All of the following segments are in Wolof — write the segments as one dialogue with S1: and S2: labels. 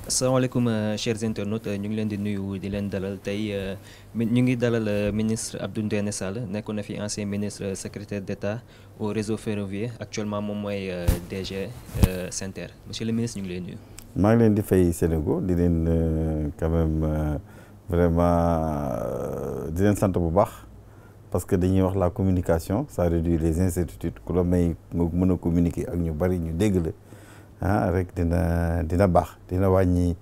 S1: asalaamaaleykum chers internautes ñu ngi leen di nuyu di leen dalal tey ñu ngi dalal ministre Abdou Ndéné Sall nekkoon na fi ancien ministre secrétaire d'État au réseau ferroviaire actuellement moom mooy DG SENTER monsieur le ministre ñu ngi leen nuyu.
S2: maa ngi leen di fay Sénégal di leen quand même vraiment di leen sant bu baax parce que dañuy wax la communication ça réduit les incertitudes ku la may nga mën a communiquer ak ñu bari ñu dégg la. rek dina baax dina wàññi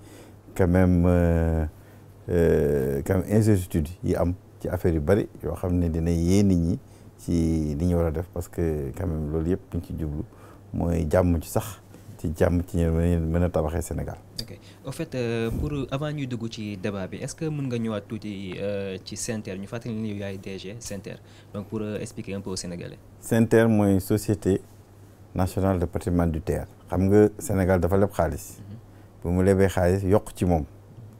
S2: quand même incertitude yi am ci affaire yu bari yoo xam ne dina yee nit ñi ci li ñu war a def parce que quand même loolu yëpp ñu ci jublu mooy jàmm ci sax ci jàmm ci ñu mën a tabaxee Sénégal.
S1: ok au fait pour avant ñuy dugg ci débat bi est-ce que mën nga ñëwaat tuuti ci SENTER ñu fàttali ni yow yaay DG SENTER donc pour expliquer un peu aux Sénégalais.
S2: SENTER mooy société nationale de patrimoine du terre. xam nga Sénégal dafa leb xaalis bu mu lebee xaalis yokk ci moom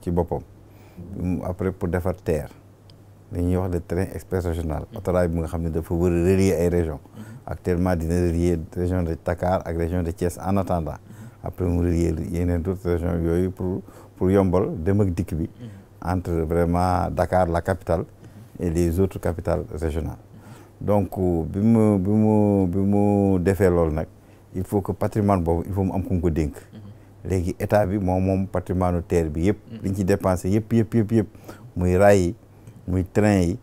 S2: ci boppam après pour defar TER dañuy wax le train express régional autorail bi nga xam ne dafa war a relier ay régions actuellement dina relier région de Dakar ak région de Thiès en attendant après mu relier yeneen d'autres régions yooyu pour yombal dem ak dikk bi entre vraiment Dakar la capitale et les autres capitales régionales donc bi mu defee loolu nag il faut que patrimoine boobu il faut mu am ku mu ko dénk léegi état bi moom patrimoine terre bi yëpp liñ ci dépensé yëpp muy raay yi muy train yi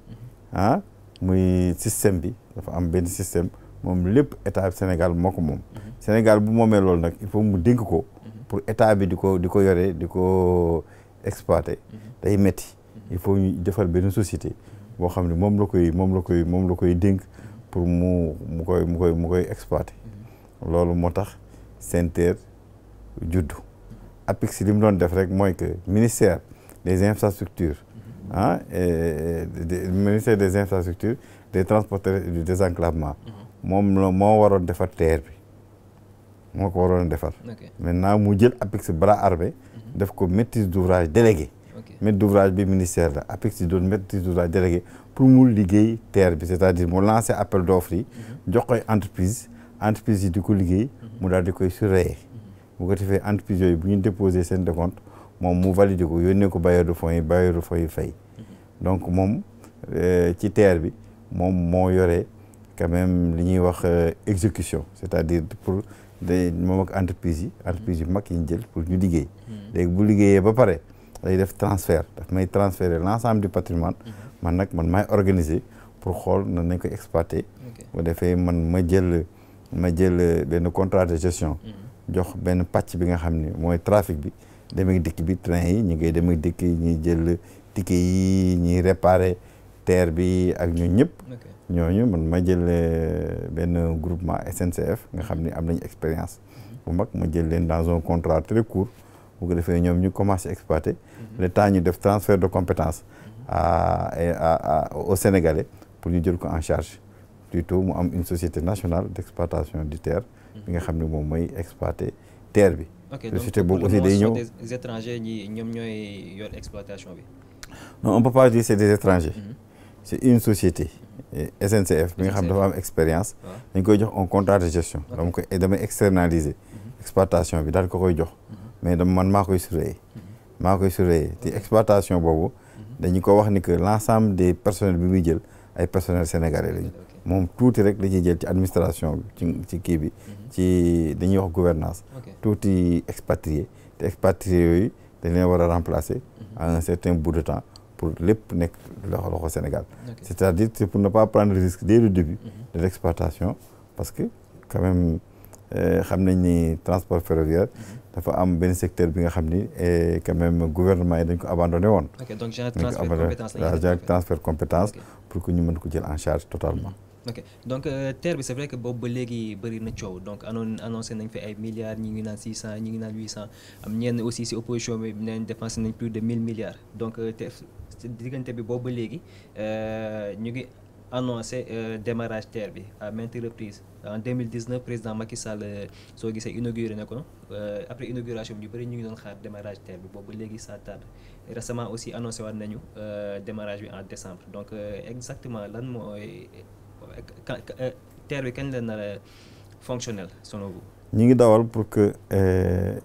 S2: muy système bi dafa am benn système moom lépp état bi Sénégal moo ko moom Sénégal bu moomee loolu nag il faut mu dénk ko pour état bi di ko yore di ko exploiter day metti il faut ñu defar benn société boo xam ne moom la koy dénk pour mu koy exploiter loolu moo tax SENTER juddu APIX li mu doon def rek mooy que ministère des infrastructures ministère des infrastructures des transports et du désenclavement moo waroon defar TER bi moo ko waroon defar maintenant mu jël APIX bras armé def ko maîtrise d'ouvrage délégué maîtrise d'ouvrage bi ministère la APIX yi doon maîtrise d'ouvrage délégué pour mu liggéey TER bi c'est-à-dire mu lancer appel d'offres yi jox koy entreprise yi di ko liggéey mu daal di koy surveiller bu ko defee entreprise yooyu bu ñu déposé seen décompte moom mu validé ko yónnee ko bailleur de fonds yi fay donc moom ci TER bi moom moo yore quand même li ñuy wax exécution c'est-à-dire pour moom ak entreprise yu mag yi ñu jël pour ñu liggéey léegi bu liggéeyee ba pare day def transfert daf may transférer l'ensemble du patrimoine man maay organiser pour xool nan nañ koy exploiter bu defee ma jël benn contrat de gestion jox benn pàcc bi nga xam ne mooy trafic bi dem ak dikk bi train yi ñu ngay dem ak dikk ñuy jël ticket yi ñuy réparer TER bi ak ñun ñëpp ñooñu man ma jël benn groupement SNCF nga xam ne am nañu expérience bu mag ma jël leen dans un contrat très court bu ko defee ñoom ñu commencé exploiter le temps ñu def transfert de compétence au Sénégalais pour ñu jël ko en charge plutôt mu am une société nationale d'exploitation du TER bi nga xam ne moom mooy exploiter TER bi. société boobu aussi day ñëw
S1: des étrangers ñoom ñooy yor exploitation bi.
S2: non on peut pas dire c'est des étrangers. c'est une société SNCF bi nga xam dafa am expérience. dañ koy jox un contrat de gestion. damay externaliser exploitation bi daal ko koy jox. mais man maa koy surveiller. te exploitation boobu dañu ko wax ni que l'ensemble des personnels bi muy jël ay personnels sénégalais lañu. moom tuuti rek la ñuy jël ci administration bi ci kii bi ci dañuy wax gouvernance tuuti expatrié te expatrié yooyu dañ leen war a remplacer à un certain bout de temps pour lépp nekk loxo Sénégal c'est-à-dire c'est pour ne pas prendre le risque dès le début de l'exploitation parce que quand même xam nañ ni transport ferroviaire dafa am benn secteur bi nga xam ni quand même gouvernement yi dañ ko abandonné woon
S1: donc genre
S2: transfert compétence pour que ñu mën ko jël en charge totalement
S1: ok donc TER bi c'est vrai que boobu ba léegi bëri na coow donc annoncé nañ fi ay milliards ñi ngi naan 600 ñi ngi naan 800 am ñenn aussi ci opposition bi neen dépensé nañ plus de 1000 milliards donc diggante bi boobu ba léegi ñu ngi annoncé démarrage TER bi à maintes reprises en 2019 président Macky Sall soo gisee inauguré na ko après inauguration bi ñu bëri ñu ngi doon xaar démarrage TER bi boobu ba léegi ça tarde récemment aussi annoncé waat nañu démarrage bi en décembre donc exactement lan mooy TER bi kañ la nar a fonctionnel selon vous.
S2: ñi ngi dawal pour que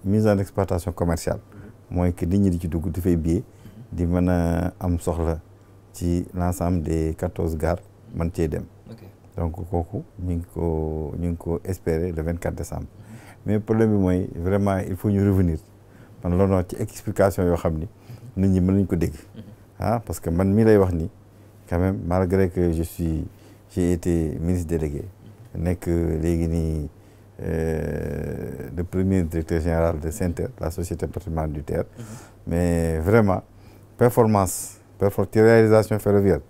S2: mise en exploitation commerciale mooy que nit ñi di ci dugg di fay billet di mën a am soxla ci l'ensemble des 14 gares mën cee dem. donc kooku ñu ngi ko espérer le 24 décembre. mais problème bi mooy vraiment il faut ñu revenir man loolu ci explication yoo xam ni nit ñi mën nañu ko dégg. parce que man mii lay wax ni quand même malgré que j'ai été ministre délégué nekk léegi nii le premier directeur général de SENTER la société patrimoniale du TER. mais vraiment réalisation ferroviaire.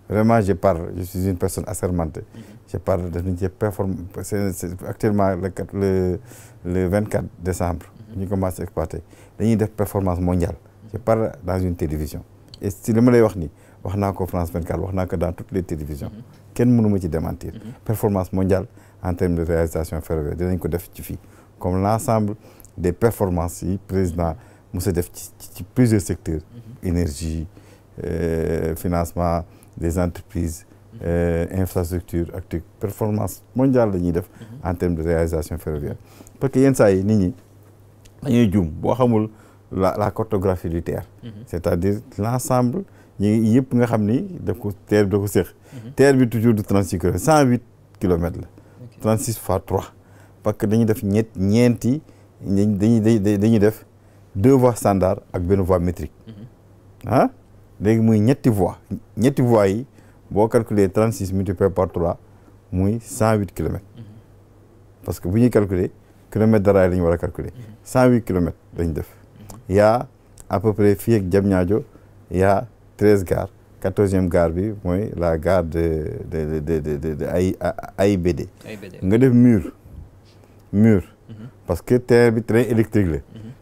S2: Vraiment, je suis une personne assermentée. Je parle de actuellement le 24 décembre, nous commençons à exploiter. Nous avons des performances mondiales. Je parle dans une télévision. Et si je me dis, je suis France 24, je suis dans toutes les télévisions. Quel ne peut démentir? Performance mondiale en termes de réalisation ferroviaire. Nous avons comme l'ensemble des performances, le président Moussa def ci plusieurs secteurs. Énergie, financement des entreprises, infrastructure ak performance mondiale la ñuy def en termes de réalisation ferroviaire. Parce que yenn saa yi nit ñi dañuy juum boo xamul la cartographie du TER. c'est-à-dire l'ensemble ñi yëpp nga xam ni daf ko TER bi da ko séq. TER bi toujours de 36 kilomètres 108 kilomètres la. 36 fois 3 parce que dañuy def ñeenti dañuy def 2 voies standard ak benn voie métrique. léegi muy ñetti voies yi boo calculer 36 multiplié par 3 muy 108 kilomètres. parce que bu ñuy calculer kilomètre de rail la ñu war a calculer. 108 kilomètres lañ def. y a à peu près fii ak Diamniadio y a 13 gares 14e gare bi mooy la gare de AIBD. nga def mur. parce que TER bi train électrique la.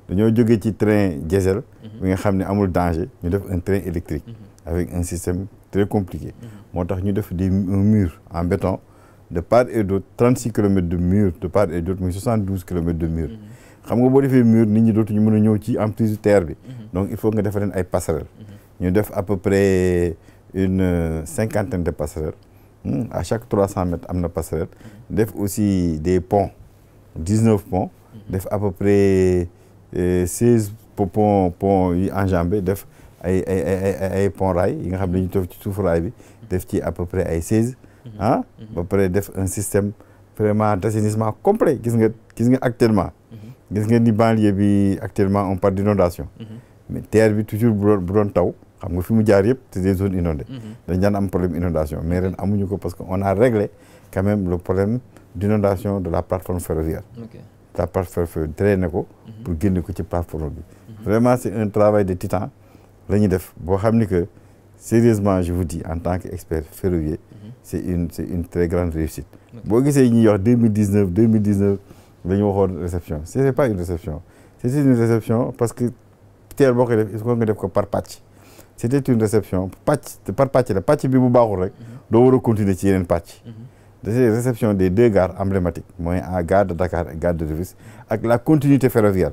S2: dañoo jógee ci train diesel. bi nga xam ne amul danger ñu def un train électrique. avec un système très compliqué. moo tax ñu def un mur en béton de part et d'autre 36 kilomètres de mur de part et d'autre muy 72 kilomètres de mur. xam nga boo defee mur nit ñi dootuñu mën a ñëw ci emprise du TER bi. donc il faut nga defal leen ay passerelles. ñu def à peu près une 50aine de passerelles. à chaque 300 mètres am na passerelle. def aussi des ponts 19 ponts. def à peu près 16 ponts yu enjambé def ay pont rail yi nga xam ne dañuy toog ci suufu rail bi def ci à peu près ay 16. ba pare def un système vraiment d'assainissement complet gis nga actuellement. gis nga ni banlieue bi actuellement on parle d'inondation. mais TER bi toujours bu doon taw xam nga fi mu jaar yëpp c'est des zones inondées. dañ daan am problème inondation mais ren amuñu ko parce que on a réglé quand même le problème d'inondation de la plateforme ferroviaire. la plateforme ferroviaire drainer ko pour génne ko ci plateforme bi. vraiment c'est un travail de titan la ñuy def boo xam ni que sérieusement je vous dis en tant qu'expert ferroviaire c'est une très grande réussite. boo gisee ñuy wax 2019 la ñu waxoon réception c'est pas une réception c'était une réception parce que TER boo koy def il faut nga def ko par pàcc. c'était une réception par pàcc la pàcc bi bu baaxul rek doo war a continuer ci yeneen pàcc. c'est réception des 2 gares emblématiques mooy à gare de Dakar ak gare de Rufisque ak la continuité ferroviaire.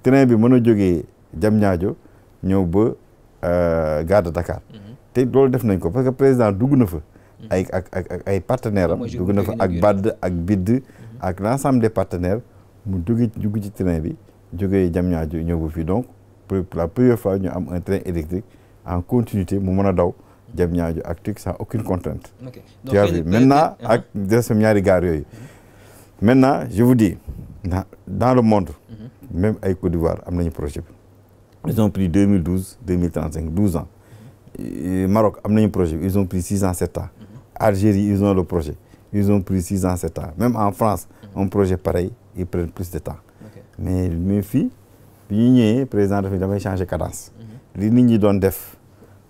S2: train bi mën a jógee Diamniadio ñëw ba gare de Dakar. te loolu def nañ ko parce que président dugg na fa. ay partenaires am dugg na fa ak BAD ak BID ak l'ensemble des partenaires mu dugg ci train bi jógee Diamniadio ñëw ba fii donc pour la première fois ñu am un train électrique en continuité mu mën a daw Diamniadio ak TIC sans aucune contrainte. Donc maintenant ak des ñaari gares yooyu. maintenant je vous dis dans le monde. même ay Côte d'Ivoire am nañu projet bi. ils ont pris 2012 2035 12 ans. Maroc am nañu projet ils ont pris 6 ans 7 ans. Algérie ils ont le projet ils ont pris 6 ans 7 ans même en France un projet pareil ils prennent plus de temps. mais fii bi ñu ñëwee président damay changer cadence. li nit ñi doon def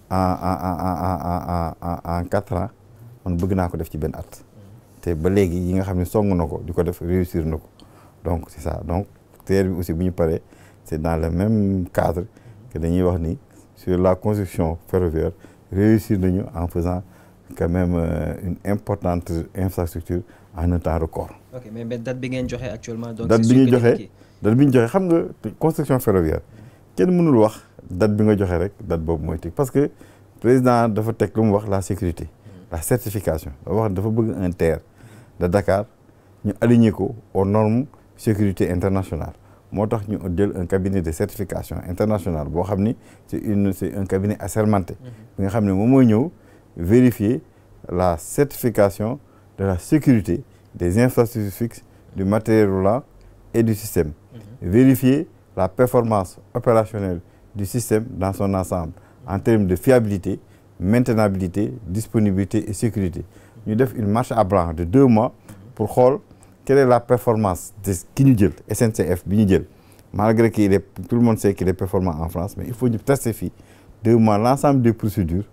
S2: en 4 ans man bëgg naa ko def ci benn at. te ba léegi yi nga xam ne song na ko di ko def réussir na ko donc c'est ça donc TER bi aussi bu ñu paree c'est dans le même cadre que dañuy wax ni sur la construction ferroviaire réussir nañu en faisant quand même une importante infrastructure en un temps record.
S1: ok mais date bi ngeen joxe actuellement. donc
S2: date bi ñu joxe xam nga construction ferroviaire kenn mënul wax date bi nga joxe rek date boobu mooy teg parce que président dafa teg lu mu wax la sécurité. la certification dafa bëgg un TER de Dakar ñu aligné ko aux normes sécurité internationale moo tax ñu jël un cabinet de certification international boo xam ni c'est un cabinet assermenté bi nga xam ne moom mooy ñëw vérifier la certification de la sécurité des infrastructures fixes, du matériel roulant et du système. Vérifier la performance opérationnelle du système dans son ensemble en termes de fiabilité, maintenabilité, disponibilité et sécurité. Ñu def une marche à blanc de 2 mois pour xool quelle est la performance de ki ñu jël SNCF bi ñu jël malgré qu'il est tout le monde sait qu'il est performant en France mais il faut ñu tester fii 2 mois l'ensemble des procédures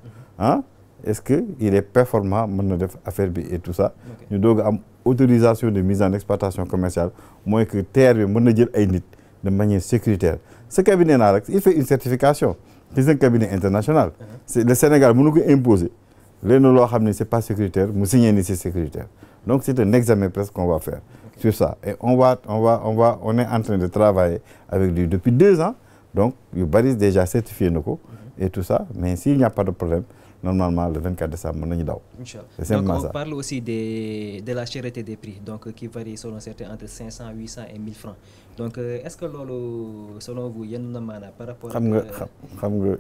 S2: est-ce que il est performant mën na def affaire bi et tout ça ñu doog a am autorisation de mise en exploitation commerciale mooy que TER bi mën na jël ay nit de manière sécuritaire ce cabinet là rek il fait une certification c'est un cabinet international c'est le Sénégal mënu ko imposer léegi loo xam ne c'est pas sécuritaire mu signer ni c'est sécuritaire donc c'est un examen presque qu'on va faire sur ça et on est en train de travailler avec lui depuis 2 ans donc yu bari déjà certifié na ko et tout ça mais s'il n'y a pas de problème normalement le 24 décembre mën nañu daw.
S1: Inch'Allah. Donc on parle aussi de la cherté des prix donc qui varie selon certains entre 500 800 et 1000 francs donc est-ce que loolu selon vous yenn na maanaam par rapport
S2: xam nga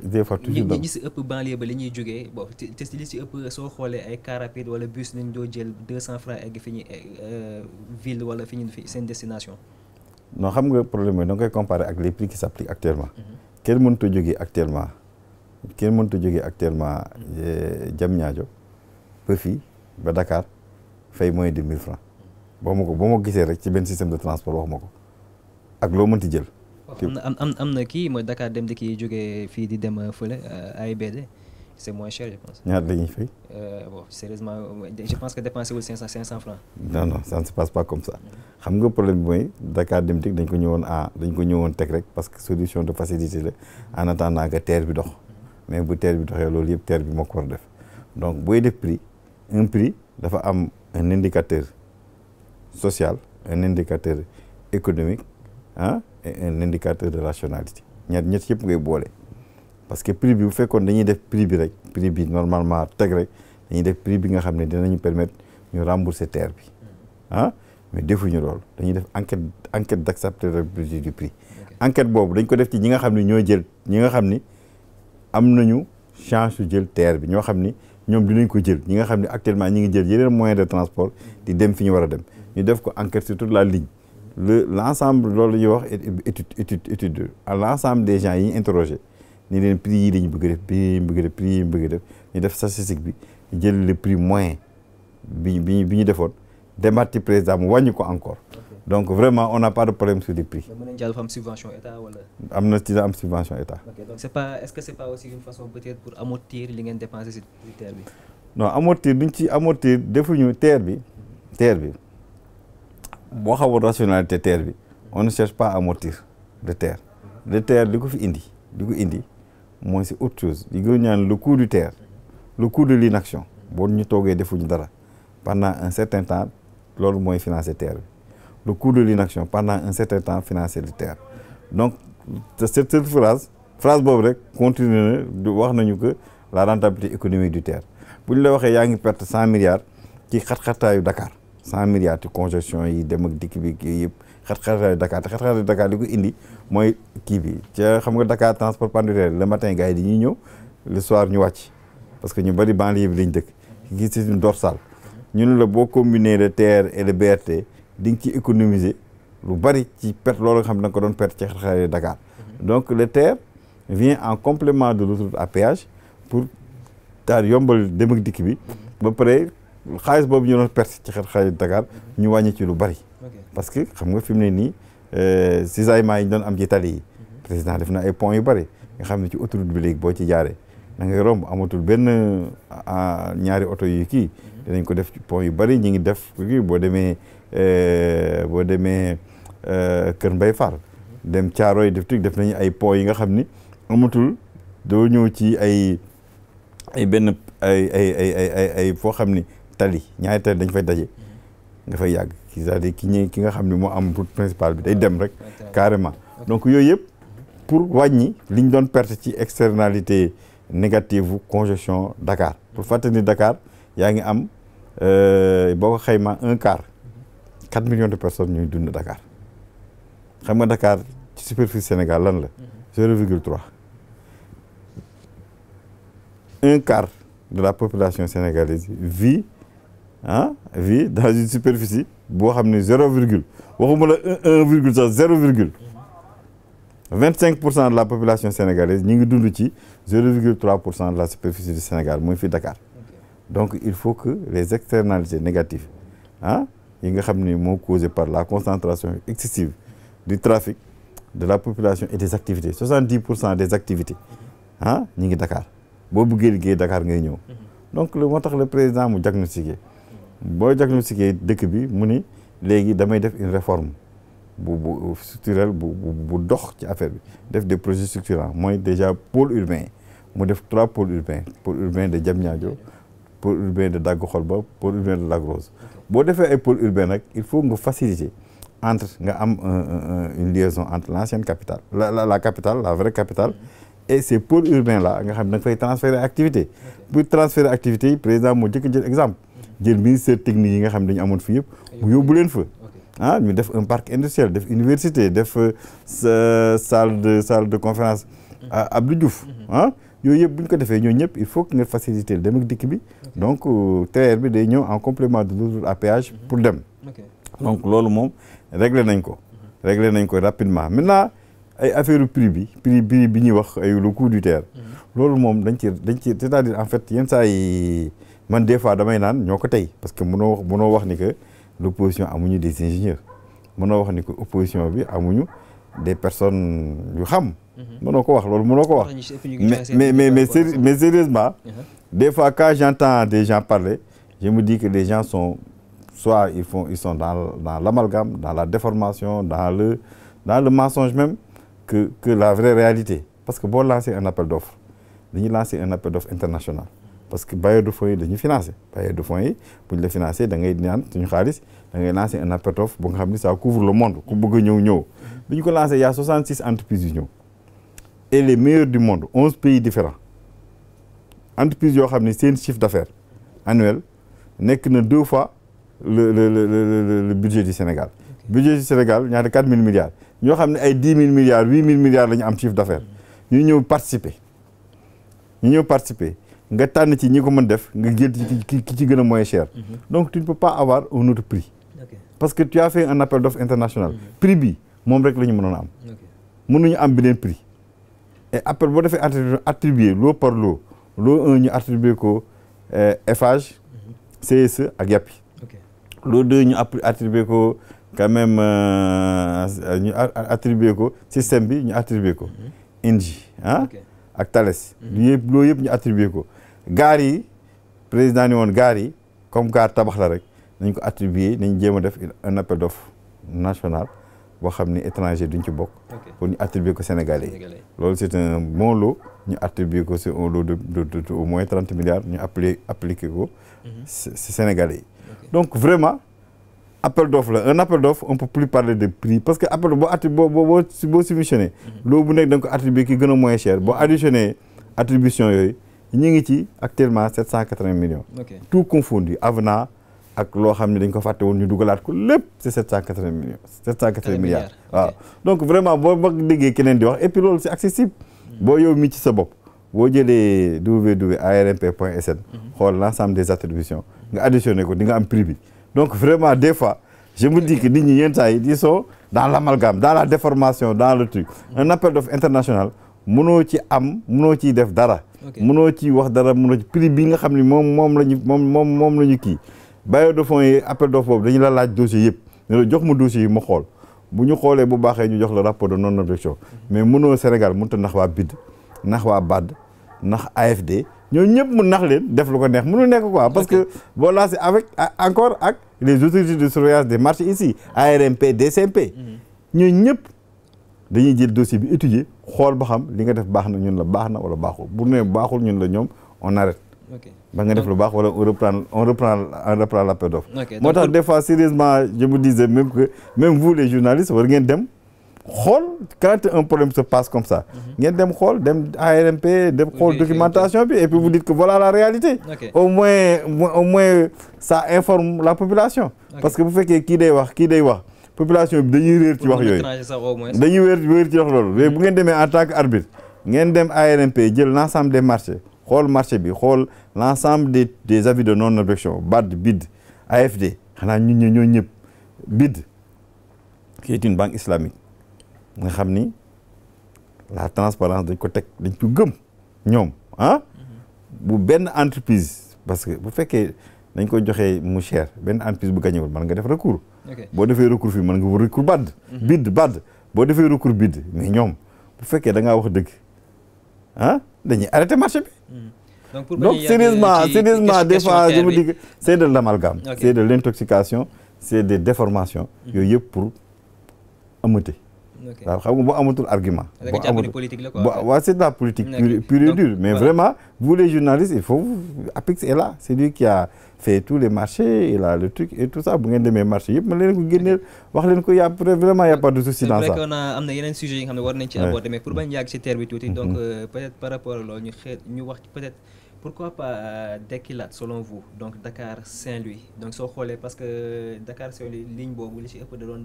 S2: des fois toujours
S1: ñi si ëpp banlieue ba li ñuy jógee bon te li si ëpp soo xoolee ay car rapide wala bus nañ doo jël 200 francs egg fi ñu ville wala fi ñu seen destination.
S2: non xam nga problème mooy da nga koy comparer ak les prix qui s'appliquent actuellement. kenn mënut a jógee actuellement Diamniadio ba fii ba Dakar fay moins de 1000 francs boo ma gisee rek ci benn système de transport wax ma ko ak loo mënti jël.
S1: am na kii mooy Dakar dem di kii jógee fii di dem fële AIBD c'est moins cher je pense.
S2: ñaata la ñuy fay.
S1: Bon sérieusement je pense que dépensé wul 500 francs.
S2: non ça ne se passe pas comme ça xam nga problème bi mooy Dakar dem dik dañ ko ñëwoon teg rek parce que solution de facilité la en attendant que TER bi dox. mais bu TER bi doxee loolu yëpp TER bi moo ko war a def donc booy def prix un prix dafa am un indicateur social un indicateur économique et un indicateur de rationalité ñett yëpp ngay boole parce que prix bi bu fekkoon dañuy def prix bi rek prix bi normalement teg rek dañuy def prix bi nga xam ne dinañu permettre ñu rembourser TER bi mais defuñu loolu dañuy def enquête d'acceptabilité du prix enquête boobu dañ ko def ci ñi nga xam ne ñoo jël ñi nga xam ni am nañu chance su jël TER bi ñoo xam ni ñoom dinañ ko jël ñi nga xam ne actuellement ñi ngi jël yeneen moyen de transport di dem fi ñu war a dem ñu def ko enquête sur toute la ligne l'ensemble loolu la ñuy wax étude à l'ensemble des gens yi ñu interrogé ni leen prix yi dañu bëgg def prix yi ñu bëgg def ñu def statistique bi jël le prix moyen bi ñu defoon demaat ci président mu wàññi ko encore donc vraiment on n'a pas de problème sur les prix.
S1: mën nañu jàll fa am subvention état wala.
S2: am na ci am subvention état.
S1: ok donc est-ce que c'est pas aussi une façon peut-être pour amortir li ngeen dépenser ci TER bi.
S2: non amortir duñ ci amortir defuñu TER bi boo xamoon rationalité TER bi on ne cherche pas à amortir le TER li ko fi indi mooy c'est autre chose li gën ñaan le coût du TER le coût de l'inaction boo ñu toogee defuñu dara pendant un certain temps loolu mooy financer TER bi. le coût de l'inaction pendant un certain temps financer le TER donc cette phrase boobu rek continuer na wax nañu que la rentabilité économique du TER bu ñu la waxee yaa ngi perte 100 milliards ci xat-xataayu Dakar 100 milliards ci congestion yi dem ak dikk bi kii yëpp xat-xataayu Dakar te xat-xataayu Dakar li ko indi mooy kii bi ca xam nga Dakar transport pendulaire le matin gars yi dañuy ñëw le soir ñu wàcc parce que ñu bari banlieue bi lañ dëkk gis c'est une dorsale ñu ne la boo combiner le TER et le BRT di nga ci économiser lu bari ci perte loolu nga xam ne da nga ko doon perte ci xar-xar Dakar donc le TER vient en complément de l'autoroute à péage pour daal yombal dem ak dikk bi ba pare xaalis boobu ñu doon perte ci xar-xar Dakar ñu wàññi ci lu bari parce que xam nga fi mu ne nii cisaillement yi ñu doon am ci tali yi président def na ay ponts yu bari nga xam ne ci autoroute bi léegi boo ci jaaree da ngay romb amatul benn ñaari oto yu kii dinañ ko def ci pont yu bari ñi ngi def kii boo demee Kër Mbay Fall dem Caaroy def nañu ay pont yi nga xam ni amatul doo ñëw ci ay benn ay foo xam ni tali ñaari tali dañ fay daje nga fay yàgg c'est-à-dire ki nga xam ni moo am route principale bi day dem rek carrément donc yooyu yëpp pour wàññi liñ doon perte ci externalité négative congestion Dakar pour fàttali ni Dakar yaa ngi am boo ko xayma 1/4 4 millions de personnes ñuy dund Dakar xam nga Dakar ci superficie Sénégal lan la 0,3 un quart de la population sénégalaise vit dans une superficie boo xam ne 0 virgule waxuma la 1 virgule sax 0 virgule 25% de la population sénégalaise ñi ngi dund ci 0,3% de la superficie du Sénégal mooy fii Dakar donc il faut que les externalités négatives yi nga xam ni moo causé par la concentration excessive du trafic de la population et des activités 70% des activités ñi ngi Dakar boo bëggee liggéey Dakar ngay ñëw donc moo tax le président mu diagnostiqué boo diagnostiqué dëkk bi mu ni léegi damay def une réforme bu structurelle bu dox ci affaire bi def des projets structurants mooy déjà pôle urbain mu def 3 pôles urbains pôle urbain de Diamniadio pôle urbain de Dagu Xolba pôle urbain de Lac Rose boo defee ay pôle urbain nag il faut nga faciliter entre nga am une liaison entre l'ancienne capitale la capitale la vraie capitale et ces pôles urbains là nga xam ne da nga fay transférer activité pour transférer activité yi président moo jëkk jël exemple jël ministère technique yi nga xam ne dañu amoon fii yëpp mu yóbbu leen fa ñu def un parc industriel def université def salle de conférence Abdou Diouf yooyu yëpp bu ñu ko defee ñooñu ñëpp il faut que nga faciliter dem ak dikk bi donc TER bi day ñëw en complément de l'autoroute à péage pour dem donc loolu moom réglé nañ ko rapidement maintenant ay affaire prix bi ñuy wax ay le coût du TER loolu moom dañ ci c'est-à-dire en fait yenn saa yi man des fois damay naan ñoo ko tey parce que mënoo wax ni que l'opposition amuñu des ingénieurs mënoo wax ni que opposition bi amuñu des personnes yu xam mënoo ko wax loolu mënoo ko wax mais sérieusement des fois quand j'entends des gens parler je me dis que les gens sont soit ils sont dans l'amalgame dans la déformation dans le mensonge même que la vraie réalité parce que boo lancer un appel d'offres dañuy lancer un appel d'offres international parce que bailleurs de fonds yi dañuy financer bailleurs de fonds yi bu ñu la financer da ngay ñaan suñu xaalis da ngay lancer un appel d'offres bu nga xam ni ça couvre le monde ku bëgg a ñëw bi ñu ko lancer il y a 66 entreprises yu ñëw et les meilleurs du monde 11 pays différents entreprises yoo xam ni seen chiffre d'affaires annuel nekk na 2 fois le budget du Sénégal budget du Sénégal ñaata 4 000 milliards ñoo xam ne ay 10 000 milliards 8 000 milliards la ñu am chiffre d'affaires ñu ñëw participer nga tànn ci ñi ko mën def nga jël ki ci gën a moins cher donc tu ne peux pas avoir un autre prix parce que tu as fait un appel d'offres international prix bi moom rek la ñu mënoon a am mënuñu am beneen prix et appel boo defee attribué lot par lot 1 ñu attribué ko Eiffage CSE ak Yapi lot 2 ñu attribué ko quand même ñu attribué ko système bi ñu attribué ko Engie ak Thales loolu yëpp ñu attribué ko gaar yi président ni woon gaar yi comme gaar tabax la rek nañ ko attribué nañ jéem a def un appel d'offres national boo xam ni étranger duñ ci bokk pour ñu attribué ko Sénégalais yi loolu c'est un bon lot ñu attribué ko c'est un lot de au moins 30 milliards ñu appliqué ko Sénégalais yi donc vraiment appel d'offre la un appel d'offre on peut plus parler de prix parce que appel boo subventionné loolu bu nekk da nga ko attribué ki gën a moins cher boo additionné attribution yooyu ñu ngi ci actuellement 780 millions tout confondu avenant ak loo xam ne dañ ko fàtte woon ñu dugalaat ko lépp c'est 780 millions 780 milliards waaw donc vraiment boo ma déggee keneen di wax et puis loolu c'est accessible boo yow mi ci sa bopp boo jëlee www.armp.sn xool l'ensemble des attributions nga additionné ko di nga am prix bi donc vraiment des fois je me dis que nit ñi yenn saa yi ils sont dans l'amalgame dans la déformation dans le truc un appel d'offres international mënoo ciy def dara mënoo ci wax dara mënoo ci prix bi nga xam ne moom la ñu kii bailleurs de fonds yi appel d'offres boobu dañu la laaj dossier yëpp ne la jox ma dossier yi ma xool bu ñu xoolee bu baaxee ñu jox la rapport de non objection mais mënoo Sénégal mënut a nax waa BID nax waa BAD nax AFD ñoo ñëpp mu nax leen def lu ko neex mënu nekk quoi parce que boo lancé avec encore ak les autorités de surveillance des marchés ici ARMP DCMP ñoo ñëpp dañuy jël dossier bi étudier xool ba xam li nga def baax na ñun la baax na wala baaxul bu ne baaxul ñun la ñoom on arrête ba nga def lu baax wala on reprend l'appel d'offres moo tax des fois sérieusement je me disais même que même vous les journalistes war ngeen dem xool quand un problème se passe comme ça ngeen dem xool dem ARMP dem xool documentation bi et puis vous dites que voilà la réalité au moins ça informe la population parce que bu fekkee kii day wax population bi dañuy réer ci wax yooyu dañuy wéer ci wax loolu léegi bu ngeen demee en tant que arbitre ngeen dem ARMP jël l'ensemble des marchés xool marché bi xool l'ensemble des avis de non objection BAD BID AFD xanaa ñun ñoo ñëpp BID qui est une banque islamique nga xam ni la transparence dañ ko teg dañ ko gëm ñoom bu benn entreprise parce que bu fekkee dañ ko joxee mu cher benn entreprise bu gañewul mën nga def recours boo defee recours fii mën nga recours BAD BID boo defee recours BID mais ñoom bu fekkee da ngaa wax dëgg dañuy arrêter marché bi donc sérieusement des fois je me dis que c'est de l'amalgame c'est de l'intoxication c'est des déformations yooyu yëpp pour amate waaw xam nga boo amatul argument waaw c'est de la politique pure et dure mais vraiment vous les journalistes il faut APIX est là c'est lui qui a fait tous les marchés il a le truc et tout ça bu ngeen demee marché yëpp ma leen ko génneel wax leen ko y a vraiment y a pas de souci dans ça.
S1: c'est vrai que am na yeneen sujets yi nga xam ne war nañ ci aborder mais pour bañ yàgg ci terre bi tuuti donc peut-être par rapport ak loolu ñu wax peut-être pourquoi pas dekkilaat selon vous donc Dakar Saint-Louis donc soo xoolee parce que Dakar Saint-Louis ligne boobu li ci ëpp da doon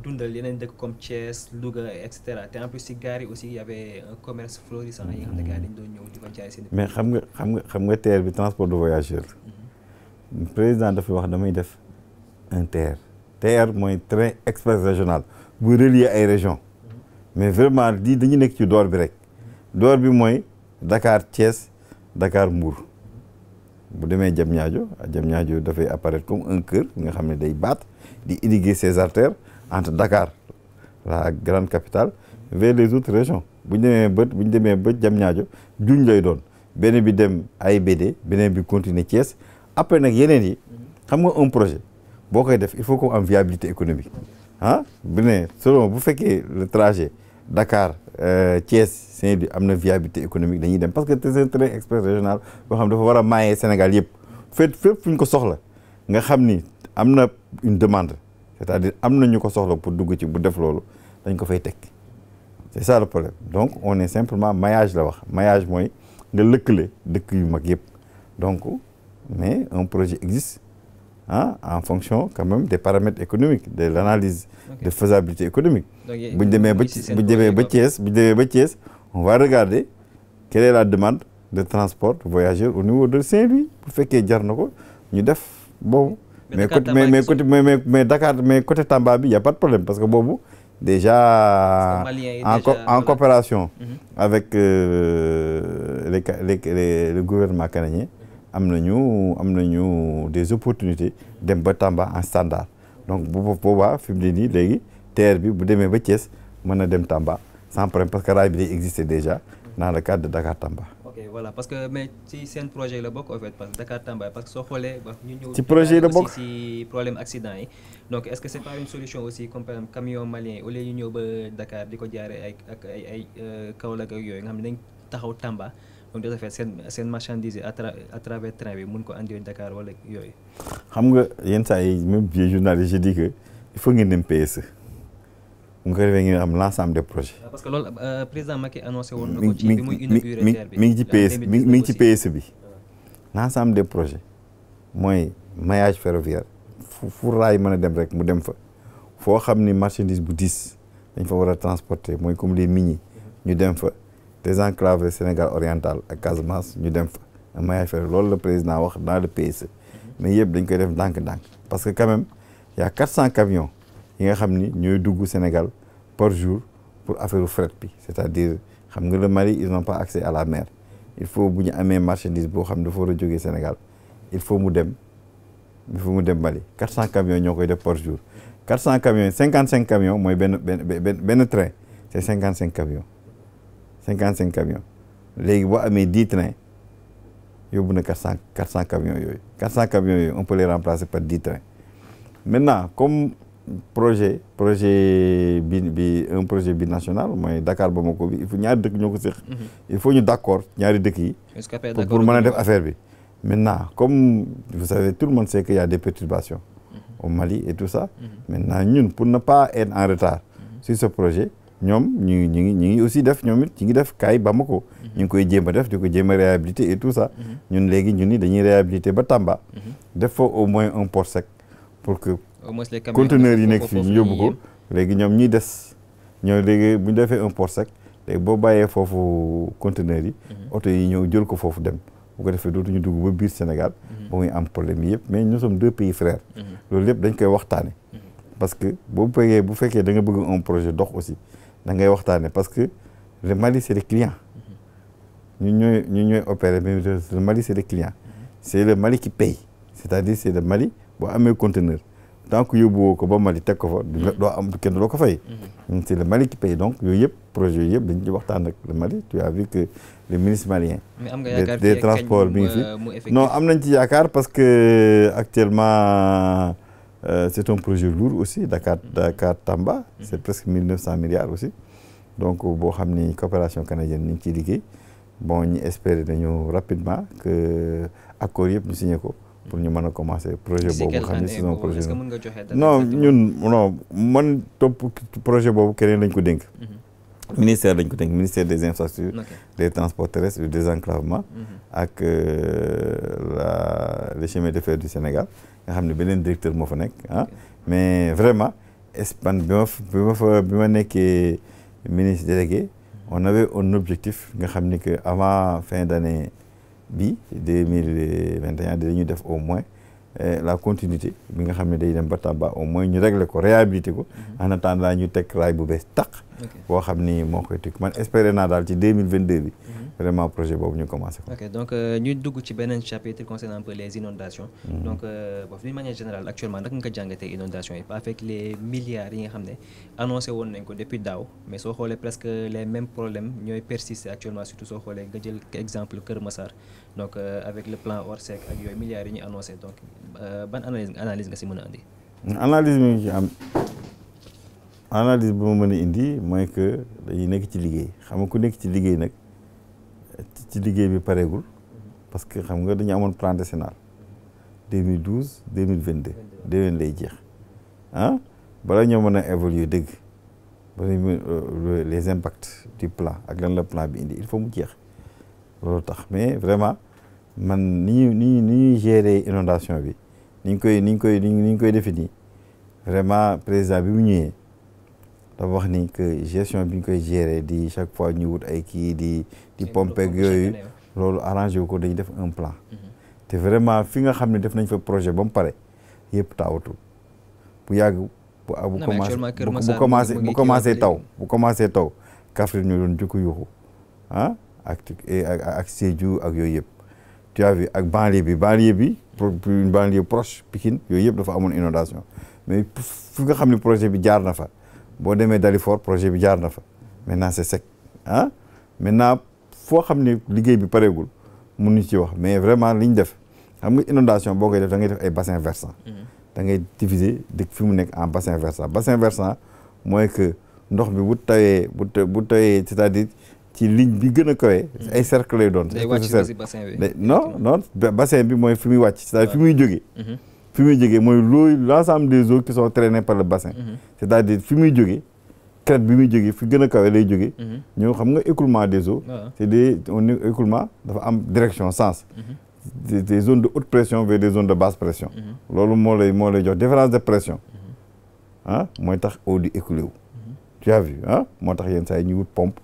S1: dundal yeneen dëkk comme Thiès Louga et cetera te en plus ci gare yi aussi y avait un commerce florissant yi nga xam ne gars yi dañ doon ñëw di fa jaay seen
S2: mais xam nga TER bi transport de voyageurs président dafa wax damay def un TER mooy train express régional bu relier ay régions mais vraiment lii dañu nekk ci door bi rek door bi mooy Dakar Thiès Dakar Mbour bu demee Diamniadio dafay apparaître comme un cœur nga xam ne day baat di irriguer ses artères entre Dakar la grande capitale vers les autres régions bu ñu demee ba Diamniadio juñ lay doon beneen bi dem AIBD beneen bi continuer Thiès après nag yeneen yi xam nga un projet boo koy def il faut qu'on am viabilité économique bu ne selon bu fekkee le trajet Dakar Thiès Saint-Louis am na viabilité économique dañuy dem parce que c'est un train express régional boo xam dafa war a mailler Sénégal yëpp fépp fu ñu ko soxla nga xam ni am na une demande c'est-à-dire am na ñu ko soxla pour dugg ci bu def loolu dañ ko fay teg c'est ça le problème donc on est simplement maillage la wax maillage mooy nga lëkkale dëkk yu mag yëpp donc mais un projet existe en fonction quand même des paramètres économiques de l'analyse de faisabilité économique bu ñu demee ba Thiès on va regarder quelle est la demande de transport voyageurs au niveau de Saint-Louis bu fekkee jar na ko ñu def boobu mais Dakar mais côté Tamba bi y a pas de problème parce que boobu déjà en coopération avec le gouvernement canadien am nañu des opportunités dem ba Tamba en standard donc bu boobaa fi mu ne nii léegi TER bi bu demee ba Thiès mën na dem Tamba sans problème parce que rail bi day exister déjà dans le cadre de Dakar Tamba.
S1: ok voilà parce que mais ci seen projet la bokk en fait parce que Dakar Tamba parce que soo xoolee ñu ñëw
S2: ci projet la bokk
S1: ci problème accident yi donc est-ce que c'est pas une solution aussi comme par exemple camion malien au lieu ñu ñëw ba Dakar di ko jaaree ay Kaolack ak yooyu nga xam ne dañ taxaw Tamba donc de ce fait seen marchandise à travers train bi mun ko andi Dakar wala yooyu.
S2: xam nga yenn saa yi même vieux journaliste je dis que il faut ngeen dem PSE mu ko defee ngeen am l'ensemble des projets.
S1: parce que loolu président Macky annoncé woon na ko ci bi muy inauguré TER bi
S2: mi ngi ci PSE bi l'ensemble des projets mooy maillage ferroviaire fu raay mën a dem rek mu dem fa foo xam ni marchandise bu diis dañ fa war a transporter mooy comme les mines ñu dem fa désenclaver Sénégal oriental ak Casamance ñu dem fa maillage ferroviaire loolu le président wax dans le PSE mais yëpp dañ koy def ndànk-ndànk parce que quand même y a 400 camions yi nga xam ni ñooy dugg Sénégal par jour pour affaire fret bi c'est-à-dire xam nga le Mali ils n'ont pas accès à la mer il faut bu ñu amee marchandise boo xam ne dafa war a jógee Sénégal il faut mu dem Mali 400 camions ñoo koy def par jour 400 camions 55 camions mooy benn train c'est 55 camions léegi boo amee 10 trains yóbbu na 400 camions yooyu 400 camions yooyu on peut les remplacer par 10 trains maintenant comme projet bi un projet binational mooy Dakar Bamako bi il faut ñaari dëkk ñoo ko séq il faut ñu d'accord ñaari dëkk yi pour mën a def affaire bi maintenant comme vous savez tout le monde sait qu'il y a des perturbations au Mali et tout ça maintenant ñun pour ne pas être en retard sur ce projet ñoom ñu ngi aussi def ñoom it ñu ngi def kaay Bamako ñu ngi koy jéem a def di ko jéem a réhabiliter et tout ça ñun léegi ñun ni dañuy réhabiliter ba Tamba def fa au moins un port sec pour que
S1: au moins les
S2: conteneurs yi nekk fii ñu yóbbu ko léegi ñoom ñiy des ñoo léegi bu ñu defee un port sec léegi boo bàyyee foofu conteneurs yi oto yi ñëw jël ko foofu dem bu ko defee dootuñu dugg ba biir Sénégal ba muy am problème yi yëpp mais nous sommes 2 pays frères loolu yëpp dañ koy waxtaane parce que bu fekkee da nga bëgg un projet dox aussi da ngay waxtaane parce que le Mali c'est des clients ñu ñooy opérer mais le Mali c'est des clients c'est le Mali qui paye c'est-à-dire c'est le Mali boo amee conteneur tant que yóbbuwoo ko ba Mali teg ko fa doo am kenn doo ko fay c'est le Mali qui paye donc yooyu yëpp projet yooyu yëpp dañ ci waxtaan ak le Mali tu as vu que le ministre malien des transports bi ngi fi non am nañ ci yaakaar parce que actuellement c'est un projet lourd aussi Dakar Tamba c'est presque 1900 milliards aussi donc boo xam ni coopération canadienne ni ngi ciy liggéey bon ñu espérer nañu rapidement que accord yëpp ñu signé ko pour ñu mën a commencer projet boobu xam ne c'est un projet non man topp projet boobu keneen lañ ko dénk ministère lañ ko dénk ministère des infrastructures des transports terrestres du désenclavement ak les chemins de fer du Sénégal nga xam ne beneen directeur moo fa nekk mais vraiment Espagne bi ma nekkee ministre délégué on avait un objectif nga xam ni que avant fin d'année bi 2021 dañuy def au moins la continuité bi nga xam ne day dem ba Tamba au moins ñu régler ko réhabiliter ko en attendant ñu teg raay bu bees tàq boo xam ni moo koy teg man espérer naa daal ci 2022 bi vraiment projet boobu ñu commencé ko.
S1: ok donc ñu dugg ci beneen chapitre concernant un peu les inondations donc d'une manière générale actuellement naka nga ko jàngatee inondations yi avec les milliards yi nga xam ne annoncé woon nañ ko depuis daaw mais soo xoolee presque les mêmes problèmes ñooy persister actuellement surtout soo xoolee nga jël exemple Kër Massar donc avec le plan Orsec ak yooyu milliards yi ñu annoncé donc ban analyse nga si mën a andi.
S2: analyse mi ngi ci am analyse bu ma mën a indi mooy que dañuy nekk ci liggéey xam nga ku nekk ci liggéey nag ci liggéey bi pareegul parce que xam nga dañu amoon plan décennal 2012 2022 déwén lay jeex bala ñoo mën a évoluer dëgg les impacts du plan ak lan la plan bi indi il faut mu jeex loolu tax mais vraiment man ni ñuy gérer inondation bi ni ñu koy définir vraiment président bi mu ñëwee dafa wax ni que gestion bi ñu koy gérer di chaque fois ñu wut ay kii di pomper ak yooyu loolu arrangé wu ko dañuy def un plan te vraiment fi nga xam ne def nañ fa projet ba mu pare yëpp taawatul bu yàgg bu commencé taw Kaffrine ñu doon jukku yuuxu ak Sédhiou ak yooyu yëpp tu as vu ak banlieue bi une banlieue proche Pikine yooyu yëpp dafa amoon inondation mais fi nga xam ne projet bi jaar na fa boo demee Dalifort projet bi jaar na fa maintenant c'est sec maintenant foo xam ne liggéey bi pareegul mënuñu ci wax mais vraiment li ñu def xam nga inondation boo koy def da ngay def ay bassin versant da ngay diviser dëkk fi mu nekk en bassin versant mooy que ndox bi bu tawee c'est-à-dire ci ligne bi gën a kawe ay cercle lay doon non bassin bi mooy fi muy wàcc c'est-à-dire fi muy jógee fi muy jógee mooy l'ensemble des eaux qui sont traînées par le bassin c'est-à-dire fi muy jógee crête bi muy jógee fi gën a kawe lay jógee ñoo xam nga écoulement des eaux c'est des écoulement dafa am direction sens des zones de haute pression vers des zones de basse pression loolu moo lay jox différence de pression mooy tax eau di écoulé wu tu as vu moo tax yenn saa yi ñuy wut pompe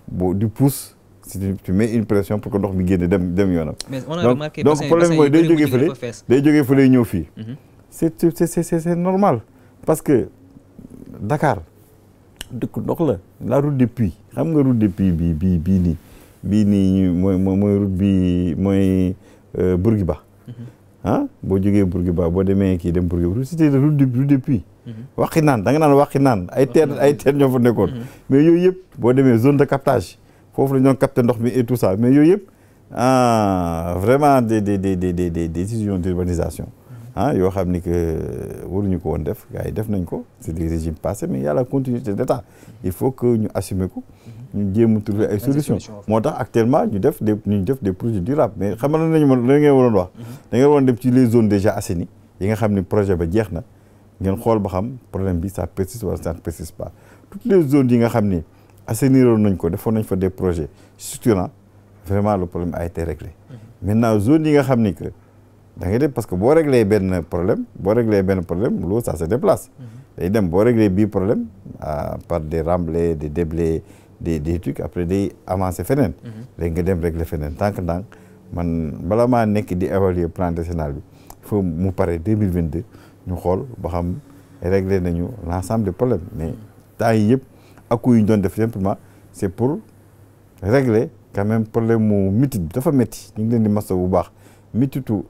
S2: boo di pousse si tu mets une pression pour que ndox mi génne dem yoonam donc problème mooy day jógee fële ñëw fii c'est normal parce que Dakar dëkk ndox la route des puits xam nga route des puits bii nii mooy route bi mooy Bourguiba boo jógee Bourguiba boo demee kii dem Bourguiba c'était route des puits waxi naan da nga naan waxi naan ay teen ñoo fa nekkoon mais yooyu yëpp boo demee zone de captage foofu la ñu doon capter ndox mi et tout ça mais yooyu yëpp vraiment des décisions d'urbanisation yoo xam ni que waruñu ko woon def gars yi def nañ ko c'est des régimes passés mais il y a la continuité d'État il faut que ñu assumer ko ñu jéem a trouver ay solutions moo tax actuellement ñu def des projets durables mais xam nga nañu la ngeen waroon wax da ngeen waroon dem ci les zones déjà assainies yi nga xam ni projet ba jeex na ngeen xool ba xam problème bi ça persiste wala ça ne persiste pas toutes les zones yi nga xam ni assainiroon nañ ko defoon nañ fa des projets structurants vraiment le problème a été réglé maintenant zone yi nga xam ni que da ngay dem parce que boo réglé benn problème l'eau ça se déplace. day dem boo réglé bii problème par des remblais des déblais des trucs après day avancer feneen. léegi nga dem régler feneen ndànk-ndànk man bala maa nekk di évaluer plan décennal bi il faut mu pare 2022 ñu xool ba xam régler nañu l'ensemble des problèmes mais temps yi yëpp aku yu ñu doon def simplement c'est pour régler quand même problème mu mitit bi dafa métti ñu ngi leen di masa bu baax mititu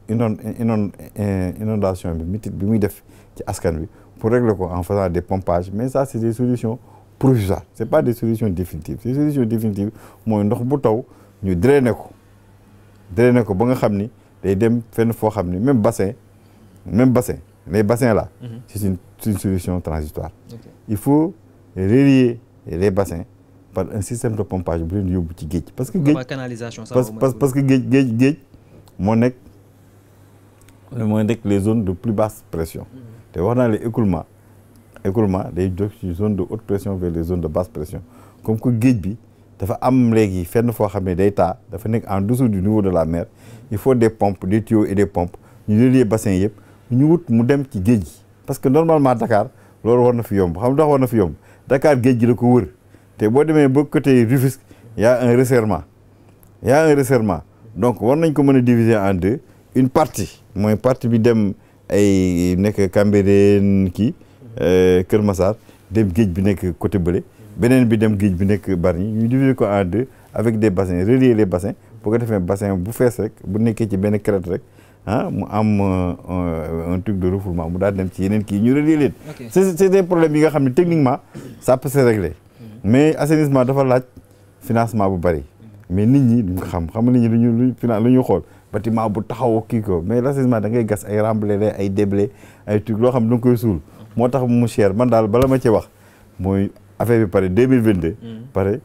S2: inondation bi mitit bi muy def ci askan bi pour régler ko en faisant des pompages mais ça c'est des solutions provisoires c'est pas des solutions définitives ces solutions définitives mooy ndox bu taw ñu drainer ko ba nga xam ni day dem fenn foo xam ni même bassin les bassins là c'est une solution transitoire il faut relier les bassins par un système de pompage bu leen yóbbu ci géej parce que géej parce que géej moo nekk les zones de plus basse pression te wax naa les écoulement day jóg ci zone de haute pression vers les zones de basse pression comme que géej bi dafa am léegi fenn foo xam ne day taa dafa nekk en dessous du niveau de la mer il faut des pompes des tuyaux et des pompes ñu relier bassin yëpp ñu wut mu dem ci géej gi parce que normalement Dakar loolu war na fi yomb xam nga war na fi yomb Dakar géej gi la ko wër te boo demee ba côté Rufisque y a un resserrement donc war nañ ko mën a diviser en deux une partie mooy partie bi dem ay nekk Cambérène kii Kër Massar dem géej bi nekk côté bële beneen bi dem géej bi nekk Bargny ñu diviser ko en deux avec des bassins relier les bassins bu ko defee bassin bu fees rek bu nekkee ci benn crête rek mu am un truc de refoulement mu daal dem ci yeneen kii ñu relier leen. c'est des problèmes yi nga xam ne techniquement ça peut se régler mais assainissement dafa laaj financement bu bari mais nit ñi duñ ko xam nit ñi lu ñuy xool bâtiment bu taxaw kii ko mais l'assainissement da ngay gas ay remblais ay déblais ay trucs loo xam ne da nga koy suul moo tax mu cher man daal bala ma ci wax mooy affaire bi pare 2022 pare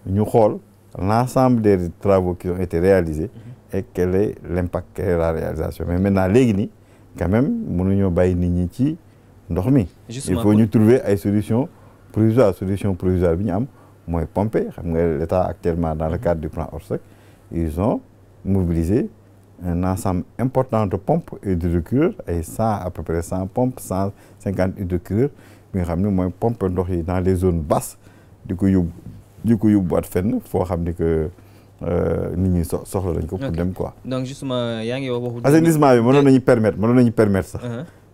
S2: ñu xool l'ensemble des travaux qui ont été réalisés et quel est l'impact, quelle est la réalisation. Mais maintenant, léegi quand même, mënuñoo bàyyi nit ñi ci ndox mi. Il faut ñu trouver ay solutions provisoires. Solution provisoire bi ñu am mooy pomper. Xam nga l'État actuellement dans le cadre du plan Orsec, ils ont mobilisé un ensemble important de pompes hydrocureurs ay à peu près 100 pompes 150 hydrocureurs bi nga xam ne mooy pompe ndox yi dans les zones basses di ko yóbbuwaat fenn foo xam ni que nit ñi soxla lañ ko pour dem quoi.
S1: donc justement yaa ngi wax waxu.
S2: assainissement bi mënoon nañu permettre sax.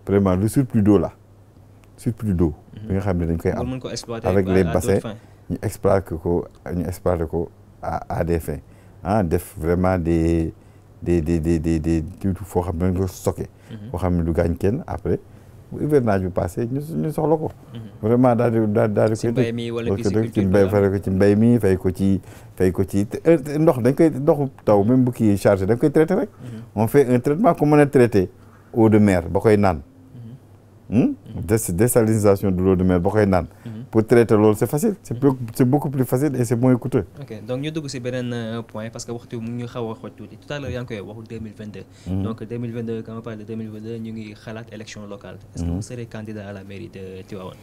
S2: vraiment le surplus d'eau là surplus d'eau. bi nga xam ne dañ koy am avec les bassins ñu exploiter ko à des fins def vraiment des foo xam ne dañ ko stocké. foo xam ne du gaañ kenn après bu hivernage bi passé ñu soxla ko. vraiment daal di
S1: ci mbay mi wala
S2: ci mbay mi fay ko ci ndox dañ koy ndoxu taw même bu kii chargé dañ koy traité rek. on fait un traitement ku mën a traité eau de mer ba koy naan. Désalinisation de l'eau de mer ba koy naan. pour traiter loolu c'est facile c'est beaucoup plus facile et c'est moins coûteux.
S1: ok donc ñu dugg ci beneen point parce que waxtu mu ngi xaw a xooj tuuti tout à l'heure yaa ngi koy waxu 2022. donc 2022 quand on parle de 2022 ñu ngi xalaat élection locale. est-ce que vous serez candidat à la mairie de Tivaouane.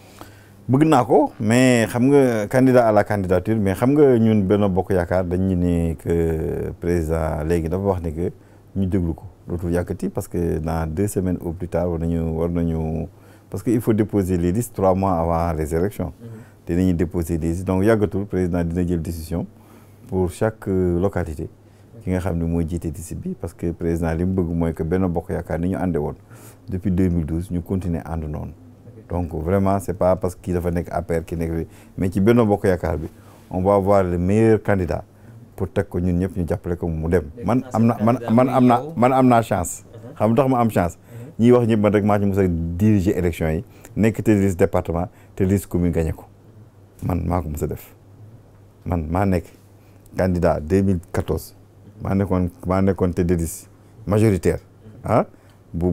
S2: bëgg naa ko mais xam nga candidat à la candidature mais xam nga ñun Benno Bokk Yaakaar dañu ne que président léegi dafa wax ne que ñu déglu ko dootul yàkkati parce que dans 2 semaines au plus tard war nañu parce que il faut déposer les listes 3 mois avant les élections dinañuy déposer les listes donc yàggatul président dina jël décision pour chaque localité ki nga xam ne mooy jiite liste bi parce que président li mu bëgg mooy que Benno Bokk Yaakaar ni ñu ànde woon depuis 2012 ñu continuer ànd noonu donc vraiment c'est pas parce que kii dafa nekk APR ki nekk mais ci Benno Bokk Yaakaar bi on va avoir le meilleur candidat pour teg ko ñun ñëpp ñu jàppale ko mu dem man am naa chance xam nga tax ma am chance ñiy wax ñëpp man rek maa ci mos a diriger élection yi nekk te liste département te liste commune gagné ko man maa ko mos a def man maa nekk candidat 2014 maa nekkoon tête de liste majoritaire bu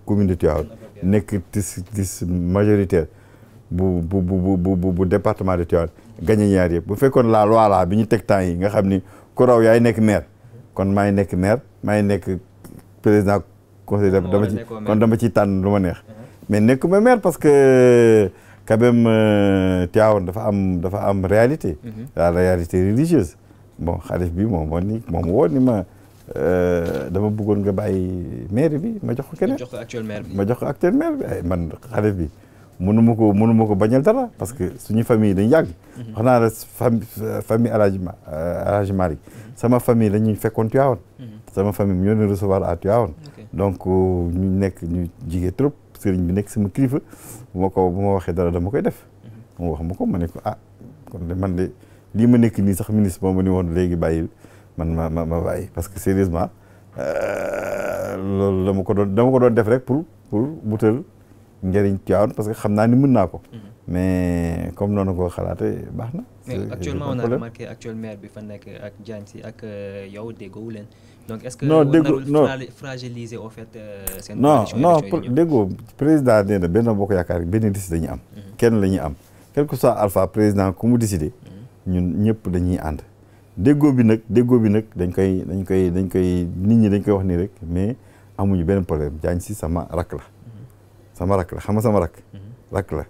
S2: commune de Tivaouane nekk liste majoritaire bu département de Tivaouane gagné ñaar yëpp bu fekkoon la loi la bi ñu teg temps yi nga xam ni ku raw yaay nekk maire kon maay nekk maire maay nekk président conseil dama ci tànn lu ma neex mais nekkuma maire parce que quand même Tivaouane dafa am réalité la réalité religieuse bon xalif bi moom woo ni ma dama bëggoon nga bàyyi maire bi ma jox ko keneen.
S1: ma jox ko actuel maire bi
S2: ma jox ko actuel maire bi ay man xale bi mënuma ko bañal dara parce que suñu famille dañu yàgg. wax naa la famille Alhaji Malick sama famille la ñuy fekkoon Tivaouane. sama famille ñoo leen recevoir à Tivaouane. donc ñu jigee trop sëriñ bi nekk sama kilifa bu ma waxee dara dama koy def. mu wax ma ko ma ne ko kon de man de lii ma nekk nii sax ministre moo ma ni woon léegi bàyyil man ma bàyyi parce que sérieusement loolu dama ko doon def rek pour butal njëriñ Tivaouane parce que xam naa ni mën naa ko. mais comme noonu ko xalaatee baax na.
S1: mais actuellement on a remarqué actuel maire bi fa nekk ak Diagne Sy ak yow déggoo leen. donc est-ce que
S2: non
S1: fragiliser au fait seen
S2: non déggoo président nee na benn bokk yaakaar benn liste dañuy am. kenn la ñuy am quel que soit alpha président ku mu décidé. ñun ñëpp dañuy ànd. déggoo bi nag dañ koy nit ñi dañ koy wax nii rek mais amuñu benn problème Diagne Sy sama rakk la. xam nga sama rakk la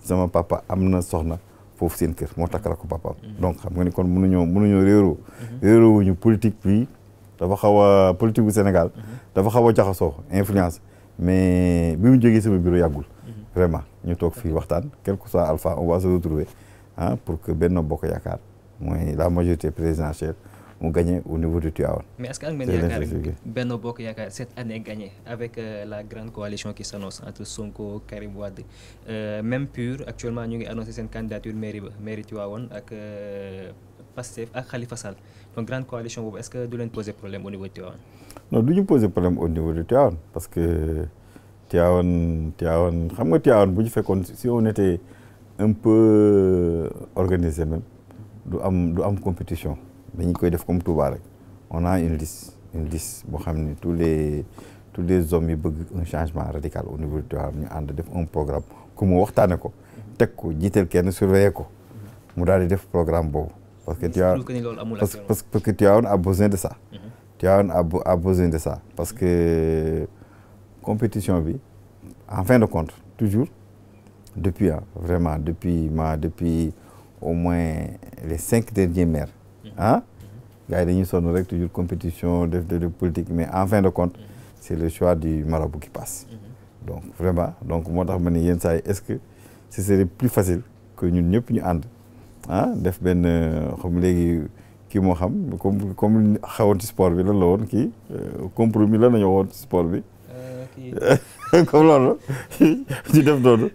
S2: sama papa am na soxna foofu seen kër moo takk rakku papaam. donc xam nga ni kon mënuñoo réeroo wuñu politique bi dafa xaw a politique bu Sénégal dafa xaw a jaxasoo influence mais bi mu jógee sama bureau yàggul vraiment ñu toog fii waxtaan quel que soit alpha on va se retrouver pour que Benno Bokk Yaakaar mooy la majorité présidentielle mu gagné au niveau de Tivaouane.
S1: mais est-ce que am ngeen yaakaar Benno Bokk Yaakaar cette année gagné avec la grande coalition qui s'annonce entre Sonko Karim Wade même PUR actuellement ñu ngi annoncé seen candidature mairie Tivaouane ak Pastef ak Khalifa Sall donc grande coalition boobu est-ce que du leen poser problème au niveau de Tivaouane.
S2: non du ñu poser problème au niveau de Tivaouane parce que Tivaouane xam nga Tivaouane bu ñu fekkoon si on était un peu organisé même du am compétition. dañu koy def comme Touba rek on a une liste boo xam ne tous les hommes yi bëgg un changement radical au niveau du Tivaouane ñu ànd def un programme ku mu waxtaane ko teg ko jiital kenn surveiller ko mu daal di def programme boobu parce que Tivaouane a besoin de ça. Tivaouane a besoin de ça parce que compétition bi en fin de compte toujours depuis au moins les 5 derniers maires. gars yi dañuy sonn rek toujours compétition de politique mais en fin de compte c'est le choix du marabout qui passe. donc vraiment moo tax ma ne yenn saa yi est-ce que ce serait plus facile que ñun ñëpp ñu ànd def benn xam léegi kii moo xam comme xawoon ci sport bi lan la woon kii compromis lan la ñu waxoon ci sport bi. comme loolu ñu def noonu.